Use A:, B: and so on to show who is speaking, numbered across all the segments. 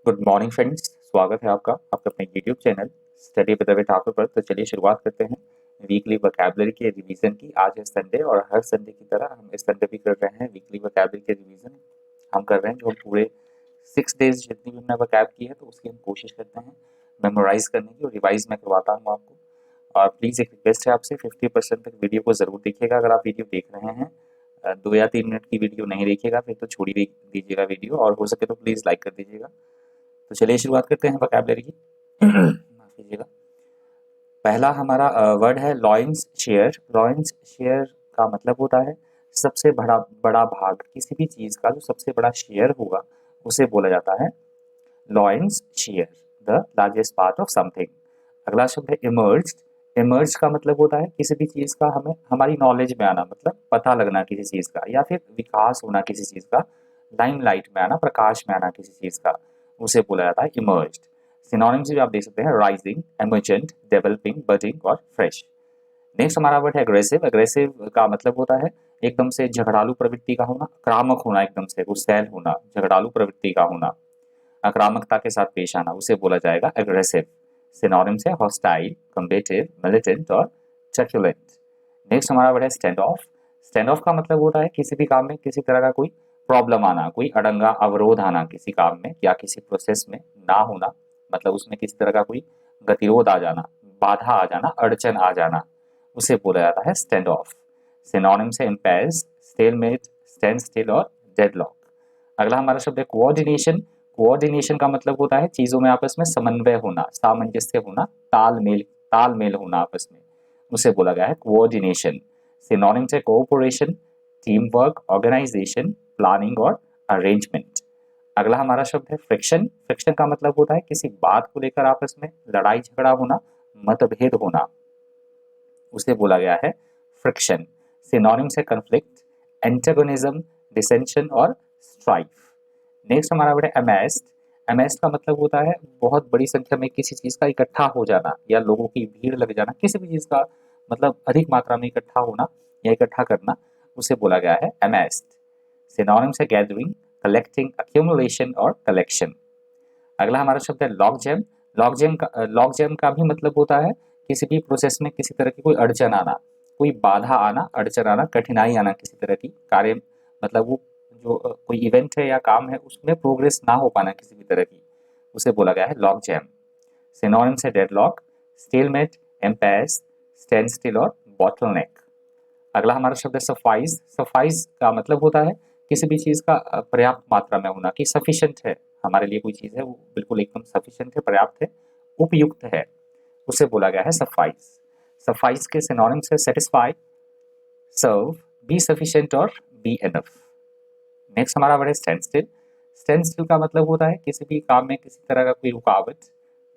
A: Good morning friends, स्वागत है आपका आपके अपने YouTube channel study with Ravi Thakur पर। तो चलिए शुरुआत करते हैं वीकली वोकैबुलरी के रिवीजन की। आज है संडे और हर संडे की तरह हम इस संडे भी कर रहे हैं वीकली वोकैबुलरी के रिवीजन। हम कर रहे हैं जो हम पूरे 6 डेज जितनी भी हमने वोकैब की है तो उसकी हम कोशिश करते हैं मेमोराइज करने की, और रिवाइज मैं करवाता हूँ आपको। और प्लीज़ एक रिक्वेस्ट है आपसे, 50% तक वीडियो को ज़रूर देखिएगा। अगर आप वीडियो देख रहे हैं 2 या 3 मिनट की वीडियो नहीं देखिएगा फिर तो छोड़ ही दीजिएगा वीडियो, और हो सके तो प्लीज़ लाइक कर दीजिएगा। तो चलिए शुरुआत करते हैं वोकैबुलरी की। माफ कीजिएगा। पहला हमारा वर्ड है लॉइंस शेयर। लॉइंस शेयर का मतलब होता है सबसे बड़ा बड़ा भाग। किसी भी चीज़ का जो सबसे बड़ा शेयर होगा उसे बोला जाता है lion's share, the largest part of something. अगला शब्द है इमर्ज। इमर्ज का मतलब होता है किसी भी चीज़ का हमें हमारी नॉलेज में आना, मतलब पता लगना किसी चीज़ का, या फिर विकास होना किसी चीज़ का, लाइमलाइट में आना, प्रकाश में आना किसी चीज़ का, उसे बोला जाता है इमर्ज्ड। सिनोनिम्स भी आप देख सकते हैं राइजिंग, एमर्जेंट, डेवलपिंग, बडिंग और फ्रेश। नेक्स्ट हमारा वर्ड है अग्रेसिव। अग्रेसिव का मतलब होता है एकदम से झगड़ालू प्रवृत्ति का होना, आक्रामक होना, एकदम से गुस्सैल होना, झगड़ालू प्रवृत्ति का होना, आक्रामकता के साथ पेश आना, उसे बोला जाएगा एग्रेसिव। सिनोनिम्स है हॉस्टाइल, कम्बेटिव, मिलिटेंट और चक्युलेंट। नेक्स्ट हमारा वर्ड है स्टैंड ऑफ। स्टैंड ऑफ का मतलब होता है किसी भी काम में किसी तरह का कोई प्रॉब्लम आना, कोई अड़ंगा अवरोध आना किसी काम में या किसी प्रोसेस में ना होना, मतलब उसमें किसी तरह का कोई गतिरोध आ जाना, बाधा आ जाना, अड़चन आ जाना, उसे बोला जाता है स्टैंड ऑफ। सिनोनिम्स है इम्पेज, स्टेलमेट, स्टैंड स्टिल और डेडलॉक। अगला हमारा शब्द है कोऑर्डिनेशन। कोऑर्डिनेशन का मतलब होता है चीजों में आपस में समन्वय होना, सामंजस्य होना, तालमेल होना आपस में, उसे बोला गया है कोऑर्डिनेशन। सिनोनिम्स है cooperation, team work, organisation, planning और अरेंजमेंट। अगला हमारा शब्द है फ्रिक्शन। फ्रिक्शन का मतलब होता है किसी बात को लेकर आपस में लड़ाई झगड़ा होना, मतभेद होना, उसे बोला गया है फ्रिक्शन। सिनोनिम्स है कन्फ्लिक्ट, एंटागोनिज्म, डिसेंशन और स्ट्राइफ। नेक्स्ट हमारा वर्ड है अमेस्ड। अमेस्ड का मतलब होता है बहुत बड़ी संख्या में किसी चीज का इकट्ठा हो जाना या लोगों की भीड़ लग जाना, किसी भी चीज का मतलब अधिक मात्रा में इकट्ठा होना या इकट्ठा करना, उसे बोला गया है अमेस्ड। सिनोनिम्स है गैदरिंग, कलेक्टिंग, अक्यूमुलेशन और कलेक्शन। अगला हमारा शब्द है लॉग जैम। लॉग जैम का भी मतलब होता है किसी भी प्रोसेस में किसी तरह की कोई अड़चन आना, कोई बाधा आना, अड़चन आना, कठिनाई आना, किसी तरह की कार्य, मतलब वो जो कोई इवेंट है या काम है उसमें प्रोग्रेस ना हो पाना किसी भी तरह की, उसे बोला गया है लॉग जैम। सिनोनिम्स है डेडलॉक, स्टेलमेट, एम्पेस, स्टैंड स्टिल और बॉटलनेक। अगला हमारा शब्द है सफाइज। सफाइज का मतलब होता है किसी भी चीज का पर्याप्त मात्रा में होना, कि सफिशिएंट है हमारे लिए कोई चीज है, वो बिल्कुल एकदम सफिशिएंट है, पर्याप्त है, उपयुक्त है, उसे बोला गया है सफाइज। सफाइज के सिनोनिम्स है सेटिस्फाई, सर्व, बी सफिशिएंट और बी एनफ। नेक्स्ट हमारा वर्ड है स्टैंड स्टिल। स्टैंड स्टिल का मतलब होता है किसी भी काम में किसी तरह का कोई रुकावट,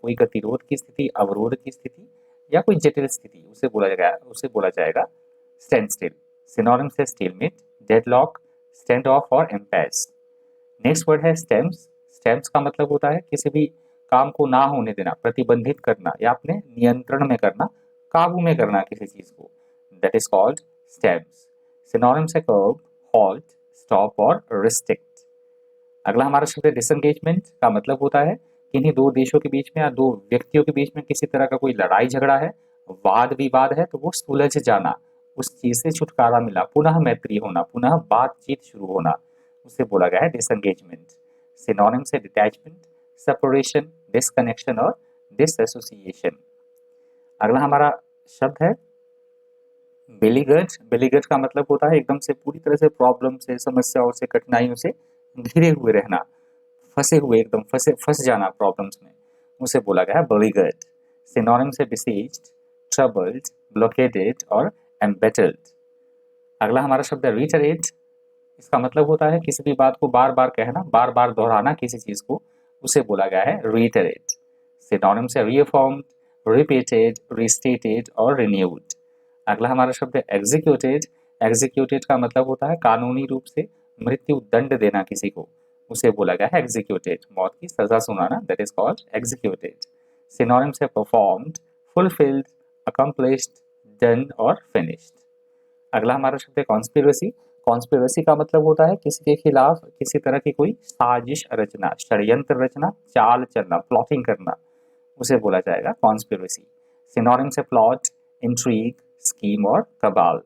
A: कोई गतिरोध की स्थिति, अवरोध की स्थिति या कोई जटिल स्थिति, उसे बोला जाएगा स्टैंड स्टिल। सिनोनिम्स है स्टेलमेट, डेडलॉक, स्टैंड ऑफ और एम्पेस। नेक्स्ट वर्ड है स्टेम्स। स्टेम्स का मतलब होता है किसी भी काम को ना होने देना, प्रतिबंधित करना या अपने नियंत्रण में करना, काबू में करना किसी चीज को, that is called stems. Synonyms है कर्ब, हॉल्ट, स्टॉप और रिस्ट्रिक्ट। अगला हमारा शब्द है डिसंगेजमेंट। का मतलब होता है किन्हीं दो देशों के बीच में या दो व्यक्तियों के बीच में किसी तरह का कोई लड़ाई झगड़ा है, वाद विवाद है, तो वो सुलझ जाना, उस चीज से छुटकारा मिला, पुनः मैत्री होना, पुनः बातचीत शुरू होना, उसे बोला गया है डिसंगेजमेंट। सिनोनिम्स है डिटैचमेंट, सेपरेशन, डिसकनेक्शन और डिसएसोसिएशन। अगला हमारा शब्द है बेलीगर्ज। बेलीगर्ज का मतलब होता है एकदम से पूरी तरह से प्रॉब्लम से, समस्याओं से, कठिनाइयों से घिरे हुए रहना, फंसे हुए, एकदम फंस जाना प्रॉब्लम्स में, उसे बोला गया है बेलीगर्ड। सिनोनिम्स है बिसीज्ड, ट्रबल्ड, ब्लॉकेडेड और एम्बेटल्ड। अगला हमारा शब्द है रिटरेट। इसका मतलब होता है किसी भी बात को बार बार कहना, बार बार दोहराना किसी चीज को, उसे बोला गया है रिटरेट। सिनोनिम्स है रीअफर्म्ड, रिपीटेड, रिस्टेटेड और रिन्यूड। अगला हमारा शब्द है एग्जीक्यूटेड। एग्जीक्यूटेड का मतलब होता है कानूनी रूप से मृत्यु दंड देना किसी को, उसे बोला गया है एग्जीक्यूटेड, मौत की सजा सुनाना, that is called executed. Synonyms है परफॉर्म्ड, फुलफिल्ड, अकम्प्लिश्ड, डन और फिनिश्ड। अगला हमारा शब्द है कॉन्स्पिरेसी। कॉन्स्पिरेसी का मतलब होता है किसी के खिलाफ किसी तरह की कोई साजिश रचना, षड्यंत्र रचना, चाल चलना, प्लॉटिंग करना, उसे बोला जाएगा कॉन्स्पिरेसी। सिनोनिम से प्लॉट, इंट्रीग, स्कीम और कबाल।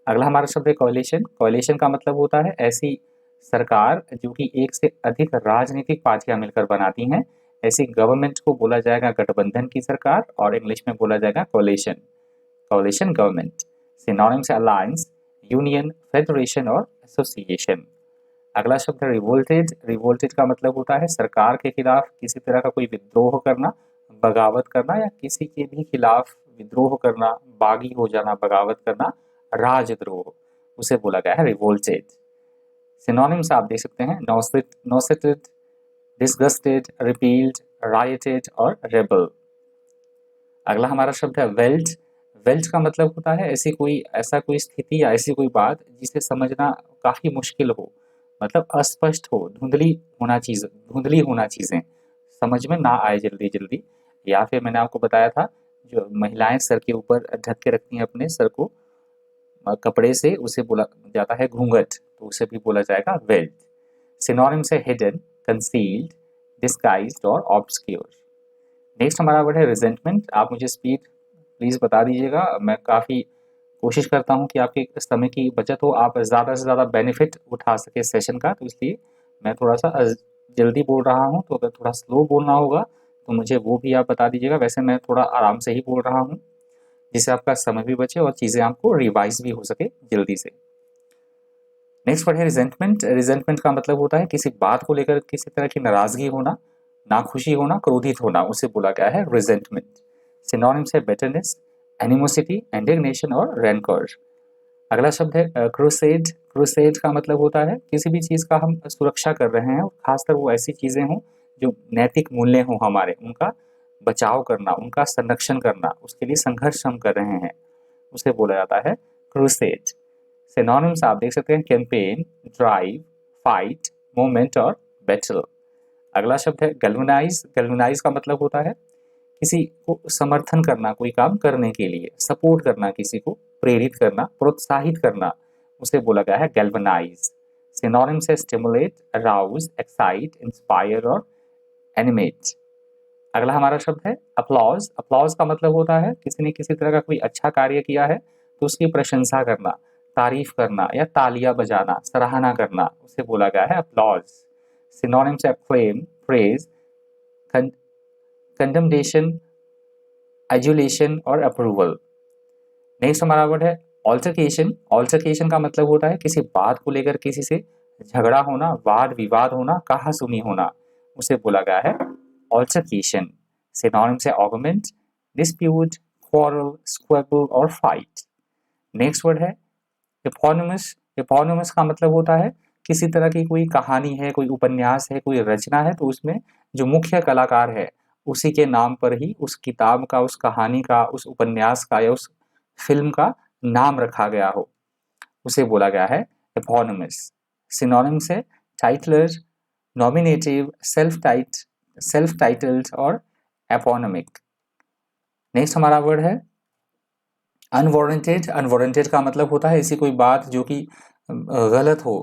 A: अगला हमारा शब्द है कोalition। कोalition का मतलब होता है ऐसी सरकार जो कि एक से अधिक राजनीतिक पार्टियां मिलकर बनाती हैं, ऐसी गवर्नमेंट को बोला जाएगा गठबंधन की सरकार, और इंग्लिश में बोला जाएगा कोalition। कोalition गवर्नमेंट। सिनोनिम से अलायंस, यूनियन, फेडरेशन और एसोसिएशन। अगला शब्द है रिवोल्टेड। रिवोल्टेड का मतलब होता है सरकार के खिलाफ किसी तरह का कोई विद्रोह करना, बगावत करना, या किसी के भी खिलाफ विद्रोह करना, बागी हो जाना, बगावत करना, राजद्रोह, उसे बोला गया है रिवोल्टेड। सिनोनिम्स आप देख सकते हैं नोसेटेड, डिसगस्टेड, रिपील्ड, रायटेड और रेबल। अगला हमारा शब्द है वेल्ट। वेल्ट का मतलब होता है ऐसा कोई स्थिति या ऐसी कोई बात जिसे समझना काफी मुश्किल हो, मतलब अस्पष्ट हो, धुंधली होना चीजें समझ में ना आए जल्दी जल्दी। या फिर मैंने आपको बताया था जो महिलाएं सर के ऊपर ढक के रखती हैं अपने सर को कपड़े से, उसे बोला जाता है घूंघट, तो उसे भी बोला जाएगा वेल्ट। सिनोनिम से हिडन, कंसील्ड, डिस्गाइज्ड और ऑब्सक्योर। नेक्स्ट हमारा वर्ड है रिजेंटमेंट। आप मुझे स्पीड प्लीज़ बता दीजिएगा, मैं काफ़ी कोशिश करता हूँ कि आपके समय की बचत हो, आप ज़्यादा से ज़्यादा बेनिफिट उठा सके सेशन का, तो इसलिए मैं थोड़ा सा जल्दी बोल रहा हूँ, तो अगर थोड़ा स्लो बोलना होगा तो मुझे वो भी आप बता दीजिएगा। वैसे मैं थोड़ा आराम से ही बोल रहा हूँ जिससे आपका समय भी बचे और चीज़ें आपको रिवाइज भी हो सके जल्दी से। नेक्स्ट वर्ड है रिजेंटमेंट। रिजेंटमेंट का मतलब होता है किसी बात को लेकर किसी तरह की नाराजगी होना, नाखुशी होना, क्रोधित होना, उसे बोला गया है रिजेंटमेंट। सिनोनिम्स है बिटरनेस, एनिमोसिटी, इंडिग्नेशन और रैंकर। अगला शब्द है क्रूसेड। क्रूसेड का मतलब होता है किसी भी चीज़ का हम सुरक्षा कर रहे हैं, खासकर वो ऐसी चीज़ें हों जो नैतिक मूल्य हों हमारे, उनका बचाव करना, उनका संरक्षण करना, उसके लिए संघर्ष हम कर रहे हैं, उसे बोला जाता है क्रूसेड। सिनोनिम्स आप देख सकते हैं कैंपेन, ड्राइव, फाइट, मूवमेंट और बैटल। अगला शब्द है गैल्वेनाइज। गैल्वेनाइज का मतलब होता है किसी को समर्थन करना, कोई काम करने के लिए सपोर्ट करना, किसी को प्रेरित करना, प्रोत्साहित करना, उसे बोला गया है गैल्वेनाइज। सिनोनिम्स है स्टिमुलेट, अराउज, एक्साइट, इंस्पायर और एनिमेट। अगला हमारा शब्द है अपलॉज। अपलॉज का मतलब होता है किसी ने किसी तरह का कोई अच्छा कार्य किया है तो उसकी प्रशंसा करना, तारीफ करना या तालियां बजाना, सराहना करना, उसे बोला गया है अपलॉज। सिनोनिम्स है acclaim, praise, condemnation, adulation और अप्रूवल। नेक्स्ट हमारा वर्ड है ऑल्टरकेशन। ऑल्टरकेशन का मतलब होता है किसी बात को लेकर किसी से झगड़ा होना, वाद विवाद होना, कहासुनी होना, उसे बोला गया है ऑल्टरकेशन। सिनोनिम्स है आर्गुमेंट, डिस्प्यूट, क्वारल, स्क्वेबल और फाइट। नेक्स्ट वर्ड है एपोनिमस। एपोनिमस का मतलब होता है किसी तरह की कोई कहानी है, कोई उपन्यास है, कोई रचना है, तो उसमें जो मुख्य कलाकार है उसी के नाम पर ही उस किताब का, उस कहानी का, उस उपन्यास का या उस फिल्म का नाम रखा गया हो, उसे बोला गया है एपोनिमस। सिनोनिम्स है टाइटलर, नॉमिनेटिव, सेल्फ टाइटल्ड और एपोनिमिक। नेक्स्ट हमारा वर्ड है अनवारंटेड। अनवारंटेड का मतलब होता है ऐसी कोई बात जो कि गलत हो,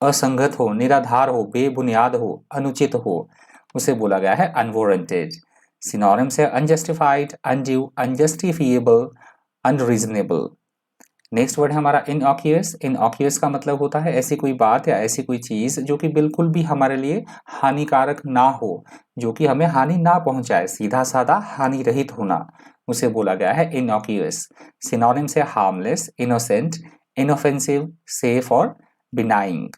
A: असंगत हो, निराधार हो, बेबुनियाद हो, अनुचित हो, उसे बोला गया है अनवारंटेड। सिनोनिम्स है unjustified, undue, unjustifiable, unreasonable. Next word है हमारा इनऑक्यूअस। इनऑक्यूअस का मतलब होता है ऐसी कोई बात या ऐसी कोई चीज़ जो कि बिल्कुल भी हमारे लिए हानिकारक ना हो, जो कि हमें हानि ना पहुंचाए, सीधा साधा हानि रहित होना, उसे बोला गया है इनऑक्यूअस। सिनोनिम्स है हार्मलेस, इनोसेंट, इनऑफेंसिव, सेफ और बिनाइंग।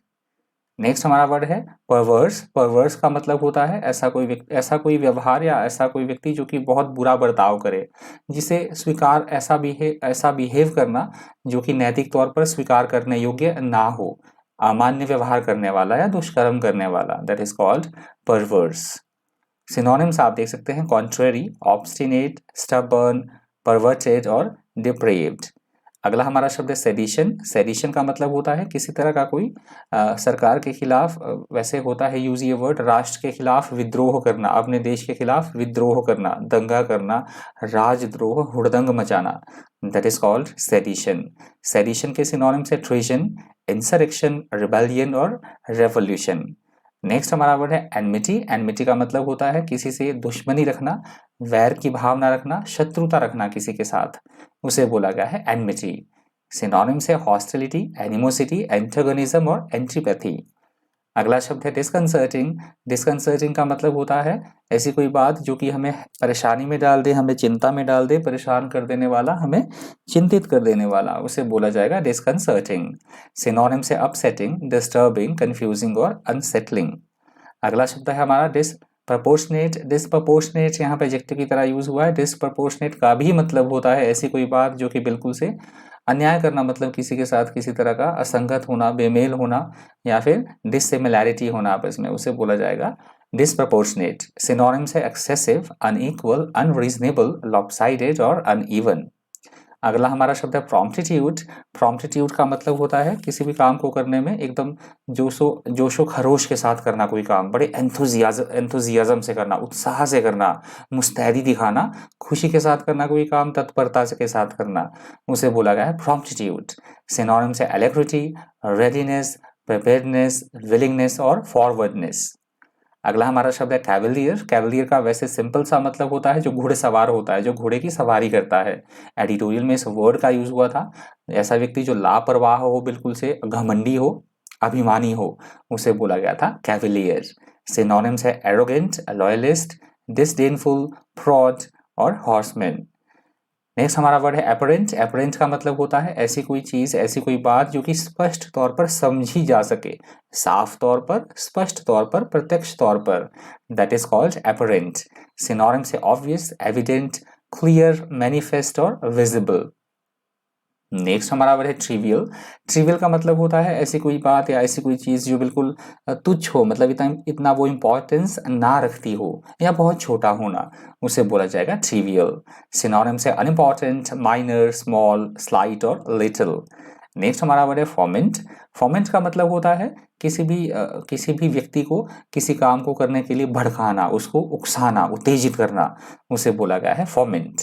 A: नेक्स्ट हमारा वर्ड है परवर्स। परवर्स का मतलब होता है ऐसा कोई व्यवहार या ऐसा कोई व्यक्ति जो कि बहुत बुरा बर्ताव करे, जिसे ऐसा बिहेव करना जो कि नैतिक तौर पर स्वीकार करने योग्य ना हो, अमान्य व्यवहार करने वाला या दुष्कर्म करने वाला, दैट इज कॉल्ड परवर्स। सिनोनिम्स आप देख सकते हैं कॉन्ट्रेरी, ऑब्स्टिनेट, स्टबर्न, परवर्टेड और डिप्रेव्ड। अगला हमारा शब्द है सेडिशन। सेडिशन का मतलब होता है किसी तरह का कोई सरकार के खिलाफ, वैसे होता है यूज ये वर्ड, राष्ट्र के खिलाफ विद्रोह करना, अपने देश के खिलाफ विद्रोह करना, दंगा करना, राजद्रोह, हुड़दंग मचाना, that is called sedition. Sedition के सिनोनिम्स है ट्रेजन, इंसरेक्शन, रिबेलियन और रेवोल्यूशन। नेक्स्ट हमारा वर्ड है एनमिटी। एनमिटी का मतलब होता है किसी से दुश्मनी रखना, वैर की भावना रखना, शत्रुता रखना किसी के साथ, उसे बोला गया है एनमिटी। सिनोनिम्स है हॉस्टिलिटी, एनिमोसिटी, एंटागोनिज्म और एंटीपैथी। अगला शब्द है डिस्कंसर्टिंग। डिस्कंसर्टिंग का मतलब होता है ऐसी कोई बात जो कि हमें परेशानी में डाल दे, हमें चिंता में डाल दे, परेशान कर देने वाला, हमें चिंतित कर देने वाला, उसे बोला जाएगा डिस्कंसर्टिंग। सिनोनिम से अपसेटिंग, डिस्टर्बिंग, कंफ्यूजिंग और अनसेटलिंग। अगला शब्द है हमारा डिसप्रपोर्शनेट। डिसप्रपोर्शनेट यहाँ पे एडजेक्टिव की तरह यूज हुआ है। डिसप्रपोर्शनेट का भी मतलब होता है ऐसी कोई बात जो कि बिल्कुल से अन्याय करना, मतलब किसी के साथ किसी तरह का असंगत होना, बेमेल होना या फिर डिसिमिलैरिटी होना आपस में, उसे बोला जाएगा डिसप्रपोर्शनेट। सिनोनिम्स है एक्सेसिव, अनइक्वल, अनरीजनेबल, लॉपसाइडेड और अनइवन। अगला हमारा शब्द है प्रॉम्प्टिट्यूड। प्रॉम्प्टिट्यूड का मतलब होता है किसी भी काम को करने में एकदम जोशो खरोश के साथ करना, कोई काम बड़े एंथुजियाज्म से करना, उत्साह से करना, मुस्तैदी दिखाना, खुशी के साथ करना, कोई काम तत्परता के साथ करना, उसे बोला गया है प्रॉम्प्टिट्यूड। सिनोनिम्स है एलेक्ट्रिटी, रेडीनेस, प्रिपेयर्डनेस, विलिंगनेस और फॉरवर्डनेस। अगला हमारा शब्द है कैवलियर। कैवलियर का वैसे सिंपल सा मतलब होता है जो घुड़सवार होता है, जो घोड़े की सवारी करता है। एडिटोरियल में इस वर्ड का यूज हुआ था। ऐसा व्यक्ति जो लापरवाह हो, बिल्कुल से घमंडी हो, अभिमानी हो, उसे बोला गया था कैवलियर। सिनोनिम्स है एरोगेंट, लॉयलिस्ट, डिसडेनफुल, फ्रॉड और हॉर्समैन। नेक्स्ट हमारा वर्ड है एपरेंट। एपरेंट का मतलब होता है ऐसी कोई चीज, ऐसी कोई बात जो कि स्पष्ट तौर पर समझी जा सके, साफ तौर पर, स्पष्ट तौर पर, प्रत्यक्ष तौर पर, that is called apparent. Synonym से ऑब्वियस, एविडेंट, क्लियर, मैनिफेस्ट और विजिबल। नेक्स्ट हमारा वर्ड है ट्रिवियल। ट्रिवियल का मतलब होता है ऐसी कोई बात या ऐसी कोई चीज जो बिल्कुल तुच्छ हो, मतलब इतना इतना वो इंपॉर्टेंस ना रखती हो या बहुत छोटा होना, उसे बोला जाएगा ट्रिवियल। सिनोनिम से अनइम्पॉर्टेंट, माइनर, स्मॉल, स्लाइट और लिटिल। नेक्स्ट हमारा वर्ड है फोमेंट। फोमेंट का मतलब होता है किसी भी व्यक्ति को किसी काम को करने के लिए भड़काना, उसको उकसाना, उत्तेजित करना, उसे बोला गया है फोमेंट।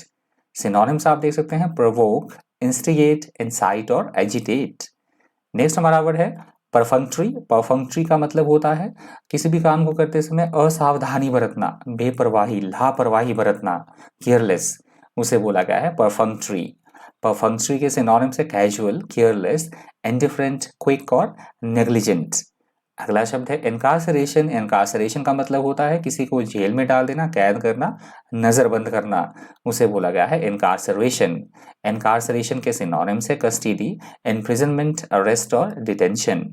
A: सिनोनिम्स आप देख सकते हैं प्रोवोक, इंस्टिगेट, इंसाइट और एजिटेट। नेक्स्ट हमारा वर्ड है परफंक्ट्री। परफंक्ट्री का मतलब होता है किसी भी काम को करते समय असावधानी बरतना, बेपरवाही, लापरवाही बरतना, केयरलेस, उसे बोला गया है परफंक्ट्री। परफंक्ट्री के सिनोनिम्स है कैजुअल, केयरलेस, इंडिफरेंट, क्विक और नेग्लिजेंट। अगला शब्द है इनकार्सरेशन। इनकार्सरेशन का मतलब होता है किसी को जेल में डाल देना, कैद करना, नजरबंद करना, उसे बोला गया है इनकार्सरेशन। इनकार्सरेशन के सिनोनिम्स है कस्टडी, इम्प्रिजनमेंट, अरेस्ट और डिटेंशन।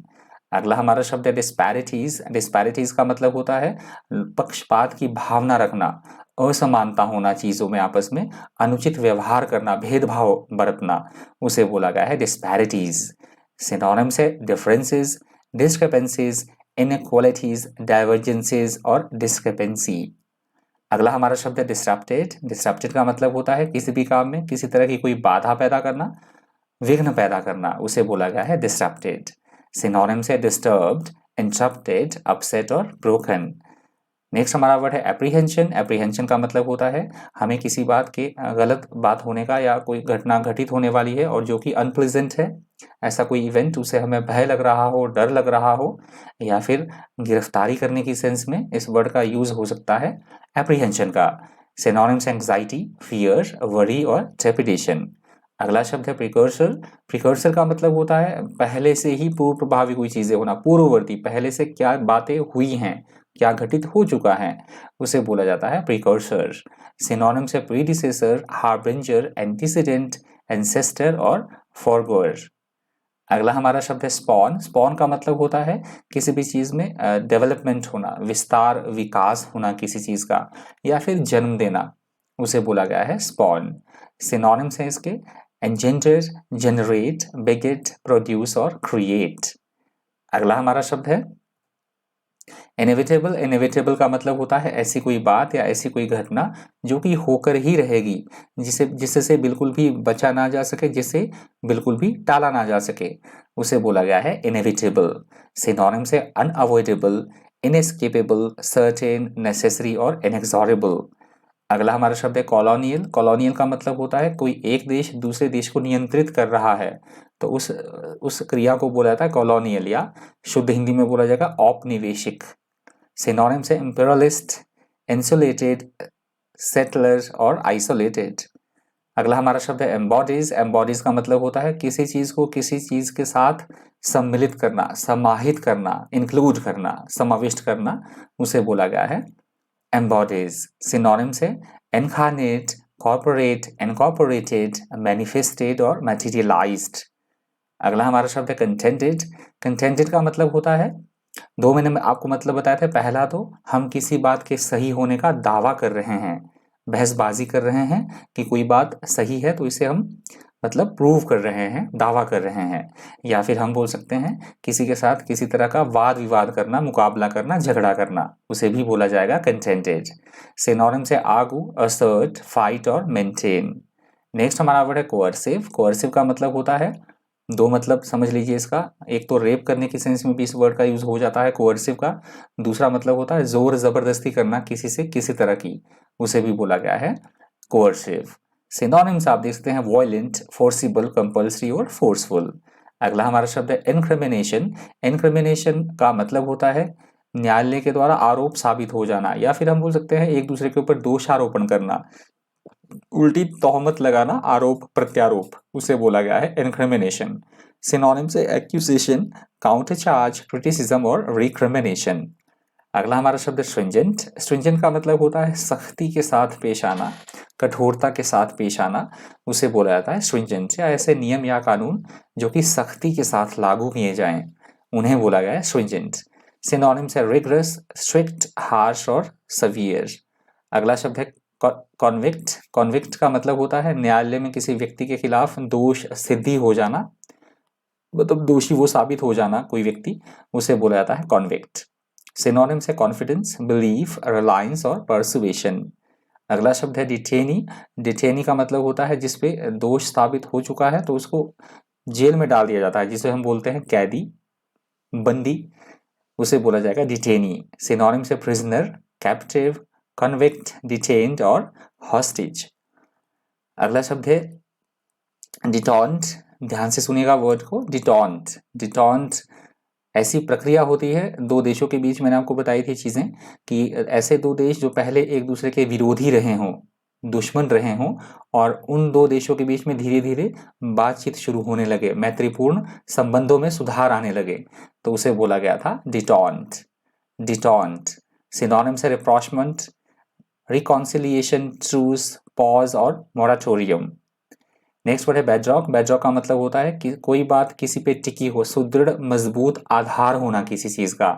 A: अगला हमारा शब्द है डिस्पैरिटीज। डिस्पैरिटीज का मतलब होता है पक्षपात की भावना रखना, असमानता होना चीजों में आपस में, अनुचित व्यवहार करना, भेदभाव बरतना, उसे बोला गया है डिस्पैरिटीज। सिनोनिम्स है डिफरेंसेस, डिस्क्रिपेंसीज, इनइक्वालिटीज, डाइवर्जेंसेज और डिस्क्रिपेंसी। अगला हमारा शब्द है डिस्रप्टेड। डिस्रप्टेड का मतलब होता है किसी भी काम में किसी तरह की कोई बाधा पैदा करना, विघ्न पैदा करना, उसे बोला गया है डिस्रप्टेड। सिनोनिम्स है डिस्टर्ब्ड, इंटरप्टेड, अपसेट और ब्रोकन। नेक्स्ट हमारा वर्ड है एप्रीहेंशन। एप्रीहेंशन का मतलब होता है हमें किसी बात के गलत बात होने का या कोई घटना घटित होने वाली है और जो कि अनप्लेजेंट है, ऐसा कोई इवेंट, उसे हमें भय लग रहा हो, डर लग रहा हो या फिर गिरफ्तारी करने की सेंस में इस वर्ड का यूज हो सकता है एप्रीहेंशन का। सिनोनिम्स एंग्जाइटी, फियर, वरी और ट्रेपिडेशन। अगला शब्द है प्रिकर्सर। प्रिकर्सर का मतलब होता है पहले से ही पूर्व प्रभावी कोई चीजें होना, पूर्ववर्ती, पहले से क्या बातें हुई हैं, क्या घटित हो चुका है, उसे बोला जाता है प्रिकर्सर। सिनोनिम्स है प्रीडिसेसर, हार्बिंजर, एंटीसीडेंट, एंसेस्टर और फॉरगोअर। अगला हमारा शब्द है स्पॉन। स्पॉन का मतलब होता है किसी भी चीज में डेवलपमेंट होना, विस्तार, विकास होना किसी चीज का, या फिर जन्म देना, उसे बोला गया है स्पॉन। सिनोनिम्स है इसके एंजेंडर, जनरेट, बेगेट, प्रोड्यूस और क्रिएट। अगला हमारा शब्द है इनएविटेबल। इनएविटेबल का मतलब होता है ऐसी कोई बात या ऐसी कोई घटना जो कि होकर ही रहेगी, जिससे बिल्कुल भी बचा ना जा सके, जिसे बिल्कुल भी टाला ना जा सके, उसे बोला गया है इनएविटेबल। सिनोनिम्स है अनअवॉइडेबल, इनएस्केपेबल, सर्टेन, नेसेसरी और इनएक्सॉरेबल। अगला हमारा शब्द है कॉलोनियल। कॉलोनियल का मतलब होता है कोई एक देश दूसरे देश को नियंत्रित कर रहा है, तो उस क्रिया को बोला जाता है कॉलोनियल, या शुद्ध हिंदी में बोला जाएगा औपनिवेशिक। सिनोनिम से इम्पेरियलिस्ट, इंसुलेटेड, सेटलर और आइसोलेटेड। अगला हमारा शब्द है एम्बॉडीज। एम्बॉडीज का मतलब होता है किसी चीज को किसी चीज के साथ सम्मिलित करना, समाहित करना, इंक्लूड करना, समाविष्ट करना, उसे बोला गया है एम्बॉडीज। सिनोनिम से इनकार्नेट, कॉर्पोरेट, इनकॉर्पोरेटेड, मैनिफेस्टेड और मटेरियलाइज्ड। अगला हमारा शब्द है कंटेंटेड। कंटेंटेड का मतलब होता है, दो मैंने आपको मतलब बताया था। पहला तो हम किसी बात के सही होने का दावा कर रहे हैं, बहसबाजी कर रहे हैं कि कोई बात सही है, तो इसे हम मतलब प्रूव कर रहे हैं, दावा कर रहे हैं। या फिर हम बोल सकते हैं किसी के साथ किसी तरह का वाद विवाद करना, मुकाबला करना, झगड़ा करना, उसे भी बोला जाएगा कंटेंटेड। सिनोनिम से आर्गू, असर्ट, फाइट और मेंटेन। नेक्स्ट हमारा वर्ड है कोअर्सिव। कोअर्सिव का मतलब होता है, दो मतलब समझ लीजिए इसका। एक तो रेप करने की सेंस में भी इस वर्ड का यूज हो जाता है कोअर्सिव का। दूसरा मतलब होता है जोर जबरदस्ती करना किसी से किसी तरह की, उसे भी बोला गया है कोअर्सिव। सिनोनिम्स आप देख सकते हैं वॉयलेंट, फोर्सिबल, कंपल्सरी और फोर्सफुल। अगला हमारा शब्द है इनक्रिमिनेशन। इनक्रिमिनेशन का मतलब होता है न्यायालय के द्वारा आरोप साबित हो जाना, या फिर हम बोल सकते हैं एक दूसरे के ऊपर दोषारोपण करना, उल्टी तोहमत लगाना, आरोप प्रत्यारोप, उसे बोला गया है इनक्रिमिनेशन। सिनोनिम से एक्यूजेशन, काउंटर चार्ज, क्रिटिसिज्म और रिक्रिमिनेशन। अगला हमारा शब्द स्ट्रिंजेंट। स्ट्रिंजेंट का मतलब होता है सख्ती के साथ पेश आना, कठोरता के साथ पेश आना, उसे बोला जाता है स्ट्रिंजेंट। या ऐसे नियम या कानून जो कि सख्ती के साथ लागू किए जाएं, उन्हें बोला गया है स्ट्रिंजेंट। सिनोनिम से रिगरस, स्ट्रिक्ट, हार्श और सवियर। अगला शब्द है कॉन्विक्ट। कॉन्विक्ट का मतलब होता है न्यायालय में किसी व्यक्ति के खिलाफ दोष सिद्धि हो जाना, मतलब दोषी वो साबित हो जाना कोई व्यक्ति, उसे बोला जाता है कॉन्विक्ट। सिनोनिम से कॉन्फिडेंस, बिलीफ, रिलायंस और परसुएशन। अगला शब्द है डिटेनी। डिटेनी का मतलब होता है जिसपे दोष साबित हो चुका है तो उसको जेल में डाल दिया जाता है, जिसे हम बोलते हैं कैदी, बंदी, उसे बोला जाएगा डिटेनी। सिनोनिम से प्रिजनर, कैप्टिव, कन्विक्ट, डिटेन्ड और हॉस्टेज। अगला शब्द है डिटॉन्ट। ध्यान से सुनिएगा वर्ड को, डिटॉन्ट। डिटॉन्ट ऐसी प्रक्रिया होती है दो देशों के बीच, मैंने आपको बताई थी चीजें कि ऐसे दो देश जो पहले एक दूसरे के विरोधी रहे हों, दुश्मन रहे हों, और उन दो देशों के बीच में धीरे धीरे बातचीत शुरू होने लगे, मैत्रीपूर्ण संबंधों में सुधार आने लगे, तो उसे बोला गया था डिटॉन्ट। डिटॉन्ट। सिनोनिम से रिप्रोचमेंट, रिकॉन्सिलिएशन, ट्रूस, पॉज और मोराटोरियम। नेक्स्ट वर्ड है बेडरॉक। बेडरॉक का मतलब होता है कि कोई बात किसी पे टिकी हो, सुदृढ़ मजबूत आधार होना किसी चीज का,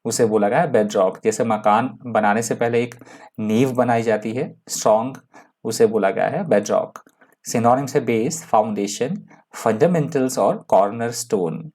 A: उसे बोला गया है बेडरॉक। जैसे मकान बनाने से पहले एक नींव बनाई जाती है स्ट्रॉन्ग, उसे बोला गया है बेडरॉक। सिनोनिम से बेस, फाउंडेशन, फंडामेंटल्स और कॉर्नर स्टोन।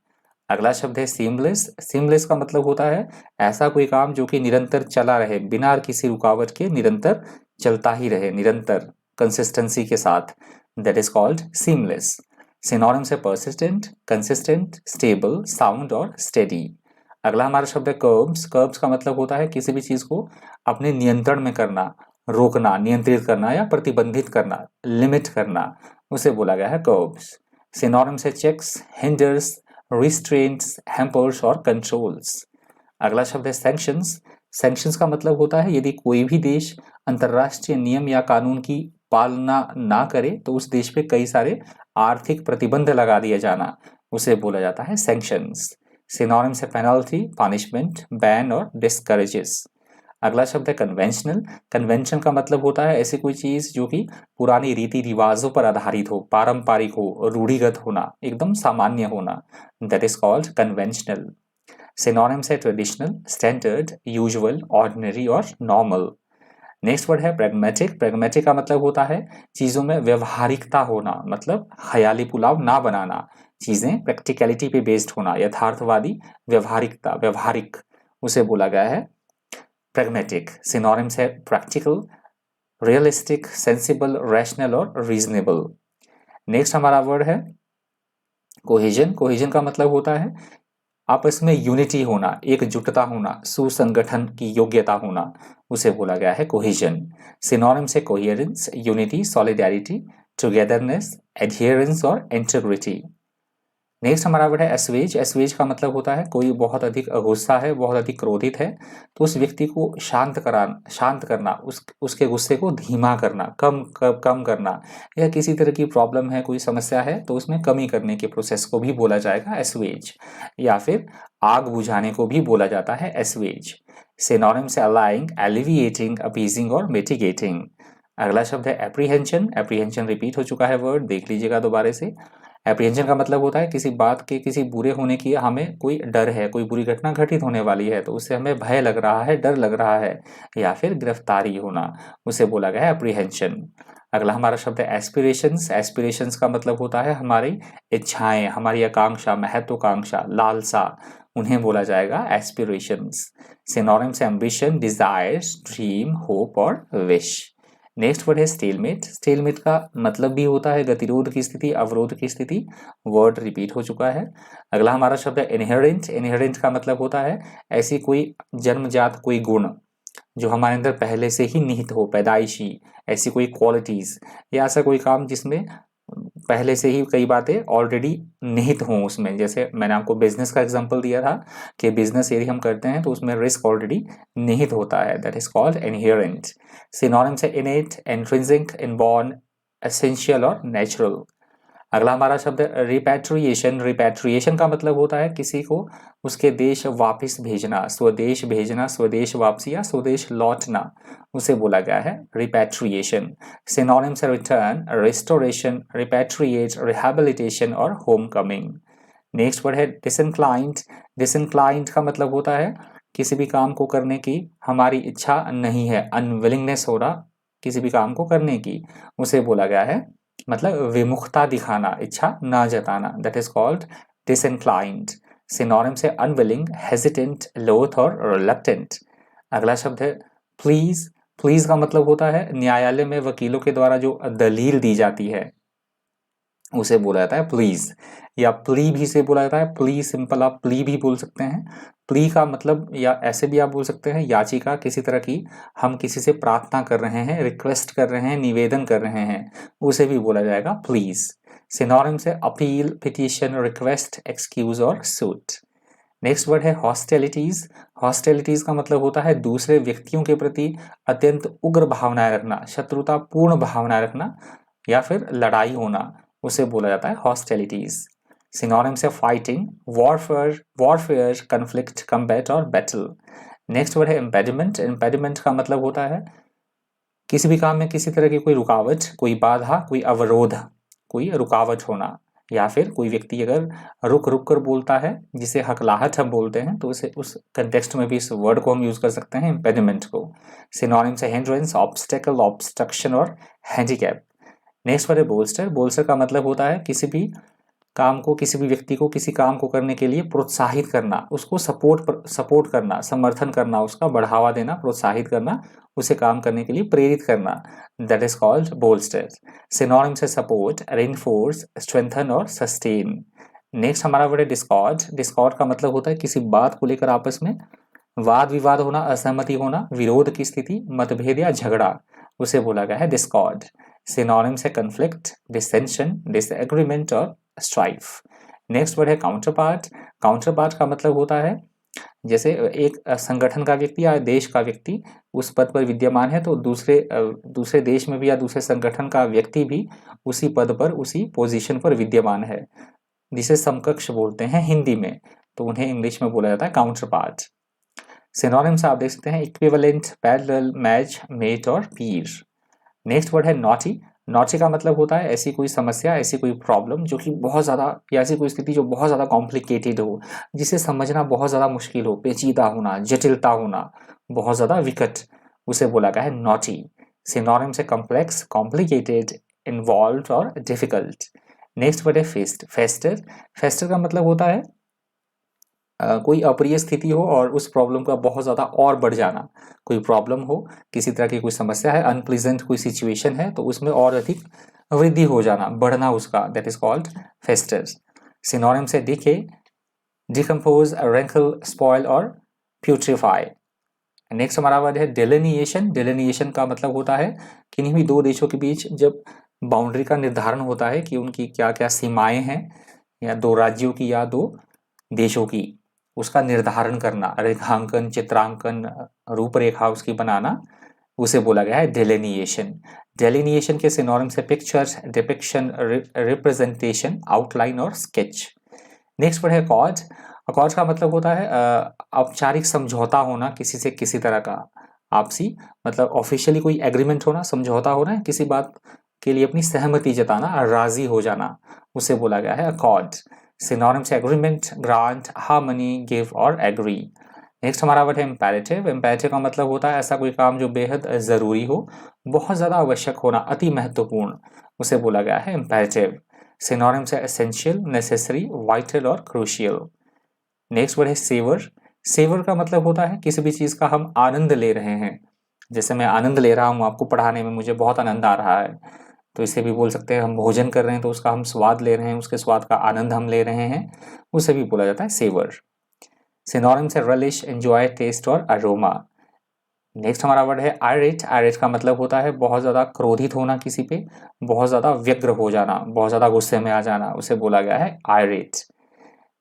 A: अगला शब्द है सीमलेस। सीमलेस का मतलब होता है ऐसा कोई काम जो कि निरंतर चला रहे, बिना किसी रुकावट के निरंतर चलता ही रहे, निरंतर कंसिस्टेंसी के साथ, that is called seamless. Synonym से परसिस्टेंट, कंसिस्टेंट, स्टेबल, साउंड और स्टेडी। अगला हमारा शब्द है कर्ब्स। कर्ब्स का मतलब होता है किसी भी चीज को अपने नियंत्रण में करना, रोकना, नियंत्रित करना या प्रतिबंधित करना, लिमिट करना, उसे बोला गया है कर्ब्स। सिनोनिम से चेक्स, हिंडर्स, रिस्ट्रेंट्स, हैम्पर्स और कंट्रोल्स। अगला शब्द है सैंक्शंस। सैंक्शंस का मतलब होता है यदि कोई भी देश अंतर्राष्ट्रीय नियम या कानून की पालना ना करे तो उस देश पे कई सारे आर्थिक प्रतिबंध लगा दिया जाना, उसे बोला जाता है सैंक्शंस। सिनोनिम से पेनल्टी, पनिशमेंट, बैन और डिस्करेजेस। अगला शब्द है कन्वेंशनल। कन्वेंशन का मतलब होता है ऐसी कोई चीज जो कि पुरानी रीति रिवाजों पर आधारित हो, पारंपरिक हो, रूढ़िगत होना, एकदम सामान्य होना, that is called conventional. Synonym से ट्रेडिशनल, स्टैंडर्ड, यूजुअल, ऑर्डिनरी और नॉर्मल। नेक्स्ट वर्ड है प्रैग्मेटिक। प्रैग्मेटिक का मतलब होता है चीजों में व्यवहारिकता होना, मतलब ख्याली पुलाव ना बनाना, चीजें प्रैक्टिकलिटी पे बेस्ड होना, यथार्थवादी, व्यवहारिकता, व्यवहारिक, उसे बोला गया है प्रैग्मेटिक। सिनोनिम्स है प्रैक्टिकल, रियलिस्टिक, सेंसिबल, रैशनल और रीजनेबल। नेक्स्ट हमारा वर्ड है कोहेजन। कोहेजन का मतलब होता है आपस में यूनिटी होना, एकजुटता होना, सुसंगठन की योग्यता होना, उसे बोला गया है कोहेजन। सिनोनिम्स है coherence, unity, solidarity, togetherness, adherence और इंटीग्रिटी। नेक्स्ट हमारा वर्ड है एस्वेज। एस्वेज का मतलब होता है कोई बहुत अधिक गुस्सा है, बहुत अधिक क्रोधित है, तो उस व्यक्ति को शांत करना, उसके गुस्से को धीमा करना, कम करना, या किसी तरह की प्रॉब्लम है, कोई समस्या है तो उसमें कमी करने के प्रोसेस को भी बोला जाएगा एस्वेज, या फिर आग बुझाने को भी बोला जाता है एस्वेज। सिनोनिम्स से अलाइंग, एलिविएटिंग, अपीजिंग और मिटिगेटिंग। अगला शब्द है एप्रीहेंशन। एप्रीहेंशन रिपीट हो चुका है वर्ड, देख लीजिएगा दोबारा से। एप्रीहेंशन का मतलब होता है किसी बात के किसी बुरे होने की हमें कोई डर है, कोई बुरी घटना घटित होने वाली है तो उससे हमें भय लग रहा है, डर लग रहा है, या फिर गिरफ्तारी होना, उसे बोला गया है एप्रीहेंशन। अगला हमारा शब्द है एस्पिरेशंस। एस्पिरेशंस का मतलब होता है हमारी इच्छाएं, हमारी आकांक्षा, महत्वाकांक्षा, लालसा, उन्हें बोला जाएगा एस्पिरेशंस। सिनोनिम्स है एम्बिशन, डिजायर्स, ड्रीम, होप और विश। नेक्स्ट वर्ड है स्टेलमेट। स्टेलमेट का मतलब भी होता है गतिरोध की स्थिति, अवरोध की स्थिति। वर्ड रिपीट हो चुका है। अगला हमारा शब्द है इनहेरेंट। इनहेरेंट का मतलब होता है ऐसी कोई जन्मजात कोई गुण जो हमारे अंदर पहले से ही निहित हो, पैदाइशी, ऐसी कोई क्वालिटीज, या ऐसा कोई काम जिसमें पहले से ही कई बातें ऑलरेडी निहित हों उसमें। जैसे मैंने आपको बिजनेस का एग्जांपल दिया था कि बिजनेस यदि हम करते हैं तो उसमें रिस्क ऑलरेडी निहित होता है, that is called inherent. Synonyms है इनेट, इंट्रिंसिक, इनबॉर्न, एसेंशियल और नेचुरल। अगला हमारा शब्द है रिपैट्रिएशन। रिपैट्रिएशन का मतलब होता है किसी को उसके देश वापस भेजना, भेजना, स्वदेश वापसी या स्वदेश लौटना, उसे बोला गया है रिपैट्रिएशन। सिनोनिम्स है रिटर्न, रिस्टोरेशन, रिपैट्रिएट, रिहैबिलिटेशन और होम कमिंग। नेक्स्ट वर्ड है डिसइंक्लाइंड। डिसइंक्लाइंड का मतलब होता है किसी भी काम को करने की हमारी इच्छा नहीं है, अनविलिंगनेस हो रहा किसी भी काम को करने की, उसे बोला गया है मतलब विमुखता दिखाना, इच्छा ना जताना, दैट इज कॉल्ड डिसइंक्लाइंड। सिनोनिम से अनविलिंग, हेजिटेंट, लोथ और रिलक्टेंट। अगला शब्द है प्लीज। प्लीज का मतलब होता है न्यायालय में वकीलों के द्वारा जो दलील दी जाती है उसे बोला जाता है प्लीज, या प्ली भी से बोला जाता है, प्ली सिंपल आप प्ली भी बोल सकते हैं। प्ली का मतलब या ऐसे भी आप बोल सकते हैं याचिका, किसी तरह की हम किसी से प्रार्थना कर रहे हैं, रिक्वेस्ट कर रहे हैं, निवेदन कर रहे हैं, उसे भी बोला जाएगा प्लीज। सिनोनिम से अपील, पिटिशन, रिक्वेस्ट, एक्सक्यूज और सूट। नेक्स्ट वर्ड है हॉस्टिलिटीज। हॉस्टिलिटीज का मतलब होता है दूसरे व्यक्तियों के प्रति अत्यंत उग्र भावनाएं रखना, शत्रुतापूर्ण भावनाएं रखना, या फिर लड़ाई होना, उसे बोला जाता है हॉस्टिलिटीज। सिनोनिम से फाइटिंग, वॉरफेयर, कन्फ्लिक्ट, कम्बैट और बैटल। नेक्स्ट वर्ड है इम्पेडिमेंट। इम्पेडिमेंट का मतलब होता है किसी भी काम में किसी तरह की कोई रुकावट, कोई बाधा, कोई अवरोध, कोई रुकावट होना, या फिर कोई व्यक्ति अगर रुक रुक कर बोलता है जिसे हकलाहट हम बोलते हैं तो उसे उस कंटेक्स्ट में भी इस वर्ड को हम यूज कर सकते हैं इम्पेडिमेंट को। सिनोनिम से हिंड्रेंस, ऑब्स्टेकल, ऑब्स्ट्रक्शन और हैंडीकैप। नेक्स्ट वर्ड है बोल्स्टर। बोल्स्टर का मतलब होता है किसी भी काम को, किसी भी व्यक्ति को किसी काम को करने के लिए प्रोत्साहित करना, उसको सपोर्ट करना, समर्थन करना, उसका बढ़ावा देना, प्रोत्साहित करना, उसे काम करने के लिए प्रेरित करना, that is called bolster. Synonym से सपोर्ट, रेनफोर्स, स्ट्रेंथन और सस्टेन। नेक्स्ट हमारा वर्ड है डिस्कॉर्ड। डिस्कॉर्ड का मतलब होता है किसी बात को लेकर आपस में वाद विवाद होना, असहमति होना, विरोध की स्थिति, मतभेद या झगड़ा, उसे बोला गया है डिस्कॉर्ड। सिनोनिम से कन्फ्लिक्ट, डिसेंशन, डिसएग्रीमेंट और स्ट्राइफ। नेक्स्ट वर्ड है काउंटर पार्ट। काउंटर पार्ट का मतलब होता है जैसे एक संगठन का व्यक्ति या देश का व्यक्ति उस पद पर विद्यमान है तो दूसरे देश में भी या दूसरे संगठन का व्यक्ति भी उसी पद पर, उसी पोजीशन पर विद्यमान है, जिसे समकक्ष बोलते हैं हिंदी में, तो उन्हें इंग्लिश में बोला जाता है काउंटर पार्ट। सिनोनिम्स आप देख सकते हैं इक्विवेलेंट, पैरेलल, मैच, मेट और पीर। नेक्स्ट वर्ड है नॉटी। नॉटी का मतलब होता है ऐसी कोई समस्या, ऐसी कोई प्रॉब्लम जो कि बहुत ज़्यादा, या ऐसी कोई स्थिति जो बहुत ज़्यादा कॉम्प्लिकेटेड हो, जिसे समझना बहुत ज़्यादा मुश्किल हो, पेचीदा होना, जटिलता होना, बहुत ज़्यादा विकट, उसे बोला गया है नॉटी। सिनोनिम से कॉम्प्लेक्स, कॉम्प्लिकेटेड, इन्वॉल्व और डिफिकल्ट। नेक्स्ट वर्ड है फेस्ट। फेस्टर। फेस्टर का मतलब होता है कोई अप्रिय स्थिति हो और उस प्रॉब्लम का बहुत ज़्यादा और बढ़ जाना। कोई प्रॉब्लम हो, किसी तरह की कोई समस्या है, अनप्लीजेंट कोई सिचुएशन है तो उसमें और अधिक वृद्धि हो जाना, बढ़ना उसका, दैट इज कॉल्ड फेस्टर। सिनोनिम से डिके, डिकम्पोज, रैंकल, स्पॉइल और प्यूट्रीफाई। नेक्स्ट हमारा वर्ड है डिलिनिएशन। डिलिनिएशन का मतलब होता है किन्हीं भी दो देशों के बीच जब बाउंड्री का निर्धारण होता है कि उनकी क्या क्या सीमाएं हैं, या दो राज्यों की या दो देशों की, उसका निर्धारण करना, रेखांकन, चित्रांकन, रूपरेखा उसकी बनाना, उसे बोला गया है डिलिनिएशन। डिलिनिएशन के सिनोनिम्स है पिक्चर्स, डिपिक्शन, रिप्रेजेंटेशन, आउटलाइन और स्केच। नेक्स्ट वर्ड है अकॉर्ड। अकॉर्ड का मतलब होता है औपचारिक समझौता होना किसी से, किसी तरह का आपसी, मतलब ऑफिशियली कोई एग्रीमेंट होना, समझौता होना, किसी बात के लिए अपनी सहमति जताना, राजी हो जाना, उसे बोला गया है accord. Synonyms agreement, grant, harmony, give और एग्री। नेक्स्ट हमारा वर्ड है इम्पेरेटिव। इम्पेरेटिव का मतलब होता है ऐसा कोई काम जो बेहद जरूरी हो, बहुत ज्यादा आवश्यक होना, अति महत्वपूर्ण, उसे बोला गया है इम्पेरेटिव। सिनोनिम्स है एसेंशियल, नेसेसरी, वाइटल और क्रूशियल। नेक्स्ट वर्ड है सेवर। सेवर का मतलब होता है किसी भी चीज का हम आनंद ले रहे हैं। जैसे मैं आनंद ले रहा हूँ आपको पढ़ाने में, मुझे बहुत आनंद आ रहा है, तो इसे भी बोल सकते हैं हम भोजन कर रहे हैं तो उसका हम स्वाद ले रहे हैं, उसके स्वाद का आनंद हम ले रहे हैं, उसे भी बोला जाता है सेवर। सिनोनिम्स है relish, enjoy, टेस्ट और अरोमा। नेक्स्ट हमारा वर्ड है आयरेट। आयरेट का मतलब होता है बहुत ज्यादा क्रोधित होना किसी पे, बहुत ज्यादा व्यग्र हो जाना, बहुत ज्यादा गुस्से में आ जाना, उसे बोला गया है आयरेट।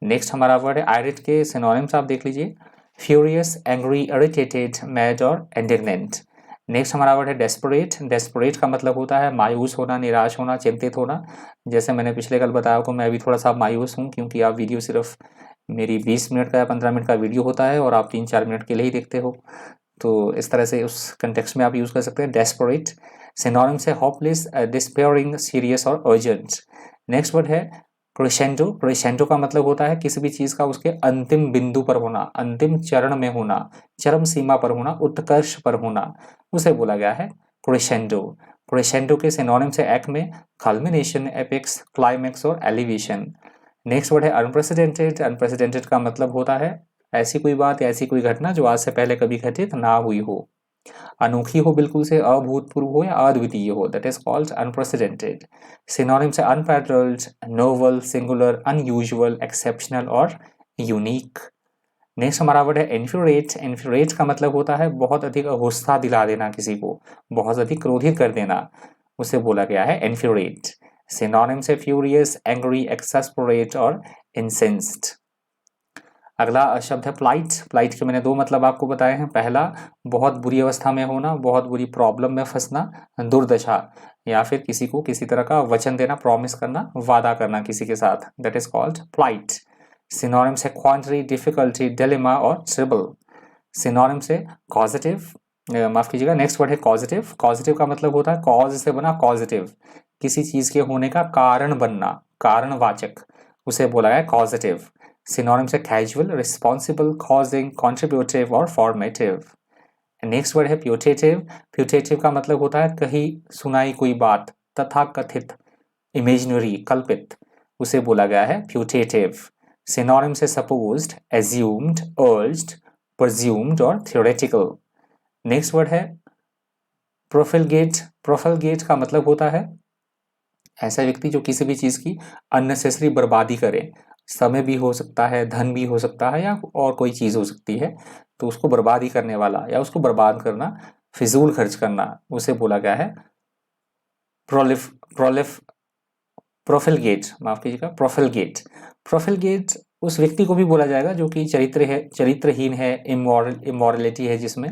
A: नेक्स्ट हमारा वर्ड है आयरेट के सिनोनिम्स आप देख लीजिए, फ्यूरियस, एंग्री, इरिटेटेड, मैड और इंडिग्नेंट। नेक्स्ट हमारा वर्ड है डेस्परेट। डेस्परेट का मतलब होता है मायूस होना, निराश होना, चिंतित होना। जैसे मैंने पिछले कल बताया को, मैं अभी थोड़ा सा मायूस हूँ क्योंकि आप वीडियो सिर्फ मेरी 20 मिनट का या 15 मिनट का वीडियो होता है और आप 3-4 मिनट के लिए ही देखते हो, तो इस तरह से उस कंटेक्स्ट में आप यूज कर सकते हैं डेस्परेट। सिनोनिम्स है होपलेस, डिस्पेयरिंग, सीरियस और अर्जेंट। नेक्स्ट वर्ड है क्रेसेंडो। क्रेसेंडो का मतलब होता है किसी भी चीज का उसके अंतिम बिंदु पर होना, अंतिम चरण में होना, चरम सीमा पर होना, उत्कर्ष पर होना, उसे बोला गया है क्रेसेंडो। क्रेसेंडो के सिनोनिम्स है एक्मे, कल्मिनेशन, एपेक्स, क्लाइमेक्स और एलिवेशन। नेक्स्ट वर्ड है अनप्रेसिडेंटेड। अनप्रेसिडेंटेड का मतलब होता है ऐसी कोई बात, ऐसी कोई घटना जो आज से पहले कभी घटित ना हुई हो, अनोखी हो बिल्कुल से, अभूतपूर्व हो या अद्वितीय हो, that is called unprecedented. Synonyms है unparalleled, novel, singular, unusual, exceptional और यूनिक। नेक्स्ट हमारा वर्ड है इन्फ्यूरेट। इन्फ्यूरेट का मतलब होता है बहुत अधिक गुस्सा दिला देना किसी को, बहुत अधिक क्रोधित कर देना, उसे बोला गया है इन्फ्यूरेट। सिनोनिम्स है फ्यूरियस, एंग्री, एक्सैस्परेट और इंसेंस्ड। अगला शब्द है प्लाइट। प्लाइट के मैंने दो मतलब आपको बताए हैं। पहला, बहुत बुरी अवस्था में होना, बहुत बुरी प्रॉब्लम में फंसना, दुर्दशा, या फिर किसी को किसी तरह का वचन देना, प्रॉमिस करना, वादा करना किसी के साथ, that is called plight. Synonyms है क्वांट्री, डिफिकल्टी, डिलेमा और ट्रिबल। सिनोनिम्स है कॉजेटिव, माफ कीजिएगा, नेक्स्ट वर्ड है कॉजेटिव। कॉजेटिव का मतलब होता है कॉज से बना कॉजेटिव, किसी चीज के होने का कारण बनना, कारणवाचक, उसे बोला है कॉजेटिव। सिनोनिम्स है कैजुअल, रिस्पॉन्सिबल, कॉजिंग, कॉन्ट्रीब्यूटिव और फॉर्मेटिव। नेक्स्ट वर्ड है प्यूटेटिव। प्यूटेटिव का मतलब होता है कहीं सुनाई कोई बात, तथा कथित, इमेजिनरी, कल्पित, उसे बोला गया है प्यूटेटिव। सिनोनिम्स है सपोज्ड, एज्यूम्ड, अर्ज्ड, presumed और theoretical। नेक्स्ट वर्ड है प्रोफिलगेट। प्रोफिलगेट का मतलब होता है ऐसा व्यक्ति जो किसी भी चीज की अननेसेसरी बर्बादी करे, समय भी हो सकता है, धन भी हो सकता है, या और कोई चीज हो सकती है, तो उसको बर्बादी करने वाला या उसको बर्बाद करना, फिजूल खर्च करना, उसे बोला गया है प्रोलिफ प्रोलिफ प्रोफिलगेट, माफ कीजिएगा, प्रोफिलगेट। प्रोफिलगेट उस व्यक्ति को भी बोला जाएगा जो कि चरित्रहीन है, इमोरलिटी है जिसमें,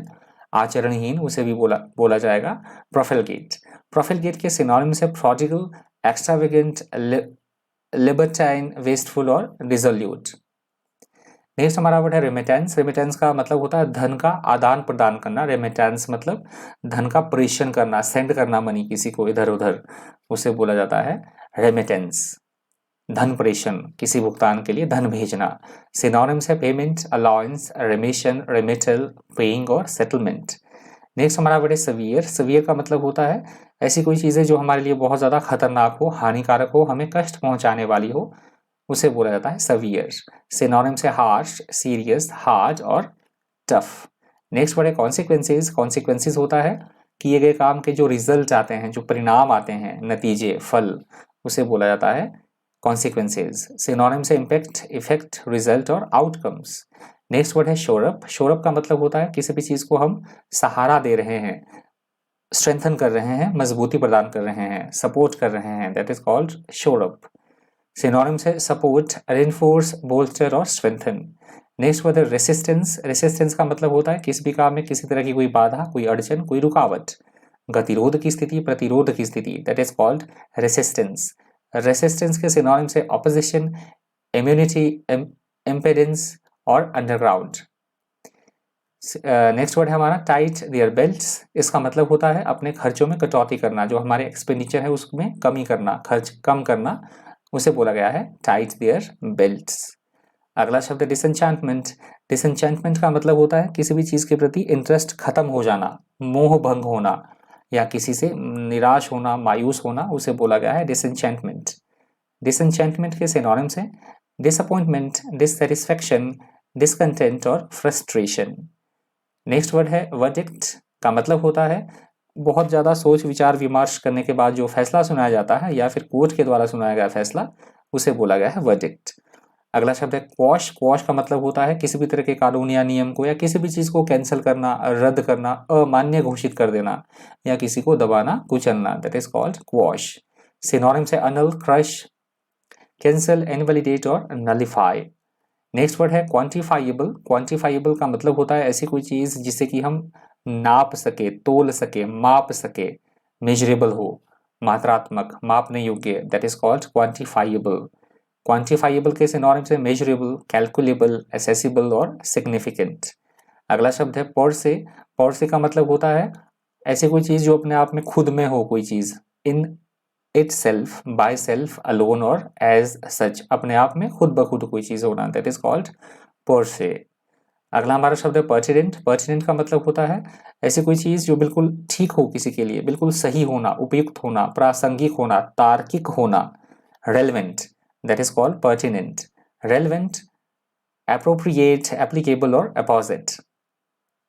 A: आचरणहीन, उसे भी बोला जाएगा प्रोफिलगेट। प्रोफिलगेट के सिनोनिम्स है प्रोडिगल, एक्स्ट्रावेगेंट, लिबर्टाइन, वेस्टफुल और डिसोल्यूट। नेक्स्ट हमारा वर्ड है रेमिटेंस। रेमिटेंस का मतलब होता है धन का आदान प्रदान करना। रेमिटेंस मतलब धन का प्रेषण करना, सेंड करना मनी किसी को इधर उधर, उसे बोला जाता है रेमिटेंस। धन प्रेषण, किसी भुगतान के लिए धन भेजना। सिनोनिम्स है पेमेंट, अलाउंस, रेमिशन, रेमिटल, पेइंग और सेटलमेंट। नेक्स्ट हमारा वर्ड है सवियर। सवियर का मतलब होता है ऐसी कोई चीजें जो हमारे लिए बहुत ज्यादा खतरनाक हो, हानिकारक हो, हमें कष्ट पहुंचाने वाली हो, उसे बोला जाता है सवियर। सिनोनिम्स है हार्श, सीरियस, हार्ड और टफ। नेक्स्ट वर्ड है कॉन्सिक्वेंसेज। कॉन्सिक्वेंसेज होता है किए गए काम के जो रिजल्ट आते हैं, जो परिणाम आते हैं, नतीजे, फल, उसे बोला जाता है कॉन्सिक्वेंसेज। सिनोनिम से इम्पैक्ट, इफेक्ट, रिजल्ट और आउटकम्स। नेक्स्ट वर्ड है शोर अप। शोर अप का मतलब होता है किसी भी चीज को हम सहारा दे रहे हैं, स्ट्रेंथन कर रहे हैं, मजबूती प्रदान कर रहे हैं, सपोर्ट कर रहे हैं, दैट इज कॉल्ड शोर अप। सिनोनिम से सपोर्ट, रेनफोर्स, बोल्स्टर और स्ट्रेंथन। नेक्स्ट वर्ड है रेसिस्टेंस। रेसिस्टेंस का मतलब होता है किसी भी काम में किसी तरह की कोई बाधा, कोई अड़चन, कोई रुकावट, गतिरोध की स्थिति, प्रतिरोध की स्थिति, that is called resistance. Resistance के सिनोनिम से ऑपोजिशन, इम्यूनिटी, इम्पेडेंस और अंडरग्राउंड। नेक्स्ट वर्ड है हमारा टाइट देयर बेल्ट्स। इसका मतलब होता है अपने खर्चों में कटौती करना, जो हमारे एक्सपेंडिचर है उसमें कमी करना, खर्च कम करना, उसे बोला गया है टाइट देयर बेल्ट्स। अगला शब्द है डिसएंचेंटमेंट। डिसएंचेंटमेंट का मतलब होता है किसी भी चीज के प्रति इंटरेस्ट खत्म हो जाना, मोह भंग होना या किसी से निराश होना, मायूस होना, उसे बोला गया है डिसएंचेंटमेंट। डिसएंचेंटमेंट के सिनोनिम से डिसअपॉइंटमेंट, डिससैटिस्फैक्शन, डिसकंटेंट और फ्रस्ट्रेशन। नेक्स्ट वर्ड है वर्डिक्ट। का मतलब होता है बहुत ज़्यादा सोच विचार विमर्श करने के बाद जो फैसला सुनाया जाता है या फिर कोर्ट के द्वारा सुनाया गया फैसला, उसे बोला गया है वर्डिक्ट। अगला शब्द है क्वॉश। क्वॉश का मतलब होता है किसी भी तरह के कानून या नियम को या किसी भी चीज़ को कैंसिल करना, रद्द करना, अमान्य घोषित कर देना या किसी को दबाना, कुचलना, that is called quash. Synonym से अनल, क्रश, कैंसिल, इनवैलिडेट और नलिफाई। नेक्स्ट वर्ड है क्वांटिफाइबल। क्वांटिफाइबल का मतलब होता है ऐसी कोई चीज जिसे कि हम नाप सके, तोल सके, माप सके, मेजरेबल हो, मात्रात्मक, मापने योग्य, that is called quantifiable. Quantifiable के सिनोनिम से मेजरेबल, कैलकुलेबल, एसेसिबल और सिग्निफिकेंट। अगला शब्द है पर से। पर से का मतलब होता है ऐसी कोई चीज जो अपने आप में खुद में हो, कोई चीज इन itself, by self, alone और as such, अपने आप में खुद ब खुद कोई चीज होना, that is called per se। अगला हमारा शब्द है पर्टिनेंट। पर्टिनेंट का मतलब होता है ऐसी कोई चीज जो बिल्कुल ठीक हो किसी के लिए, बिल्कुल सही होना, उपयुक्त होना, प्रासंगिक होना, तार्किक होना, relevant, that is called pertinent. Relevant, appropriate, applicable और अपोजिट।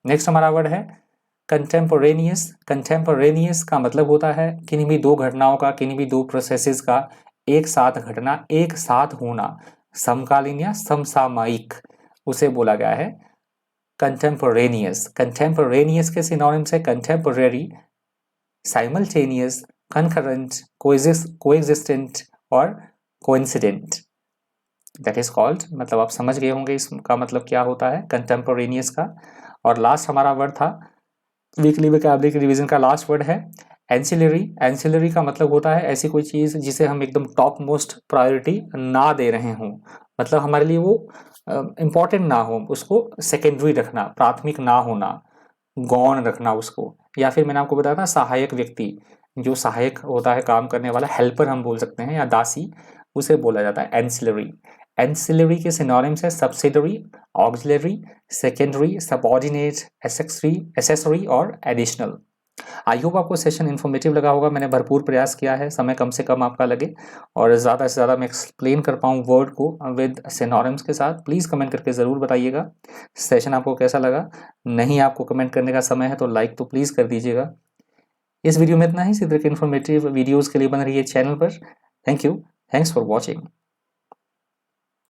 A: नेक्स्ट हमारा वर्ड है कंटेम्पोरेनियस। कंटेम्पोरेनियस का मतलब होता है किन्हीं भी दो घटनाओं का, किन्हीं भी दो प्रोसेसेस का एक साथ घटना, एक साथ होना, समकालीन या समसामयिक, उसे बोला गया है कंटेम्पोरेनियस। कंटेम्पोरेनियस के सिनोनिम से कंटेम्पोरेरी, साइमल्टेनियस, कंकरेंट, कोएग्जिस्टेंट और कोइंसिडेंट, दैट इज कॉल्ड, मतलब आप समझ गए होंगे इसका मतलब क्या होता है कंटेम्पोरेनियस का। और लास्ट हमारा वर्ड था वीकली वोकैबुलरी रिवीजन का लास्ट वर्ड है एंसिलरी। एंसिलरी का मतलब होता है ऐसी कोई चीज़ जिसे हम एकदम टॉप मोस्ट प्रायोरिटी ना दे रहे हों, मतलब हमारे लिए वो इम्पॉर्टेंट ना हो, उसको सेकेंडरी रखना, प्राथमिक ना होना, गौण रखना उसको। या फिर मैंने आपको बताया था सहायक व्यक्ति, जो सहायक होता है काम करने वाला, हेल्पर हम बोल सकते हैं, या दासी, उसे बोला जाता है एंसिलरी। एंसिलरी के सिनोनिम्स है subsidiary, auxiliary, secondary, subordinate, accessory और एडिशनल। आई होप आपको सेशन इन्फॉर्मेटिव लगा होगा। मैंने भरपूर प्रयास किया है समय कम से कम आपका लगे और ज़्यादा से ज़्यादा मैं एक्सप्लेन कर पाऊँ वर्ड को विद सिनोनिम्स के साथ। प्लीज़ कमेंट करके ज़रूर बताइएगा सेशन आपको कैसा लगा। नहीं आपको कमेंट करने का समय है तो लाइक तो प्लीज़ कर दीजिएगा। इस वीडियो में इतना ही। इसी तरह के इन्फॉर्मेटिव वीडियोज़ के लिए बन रही है चैनल पर। Thank you, thanks for watching.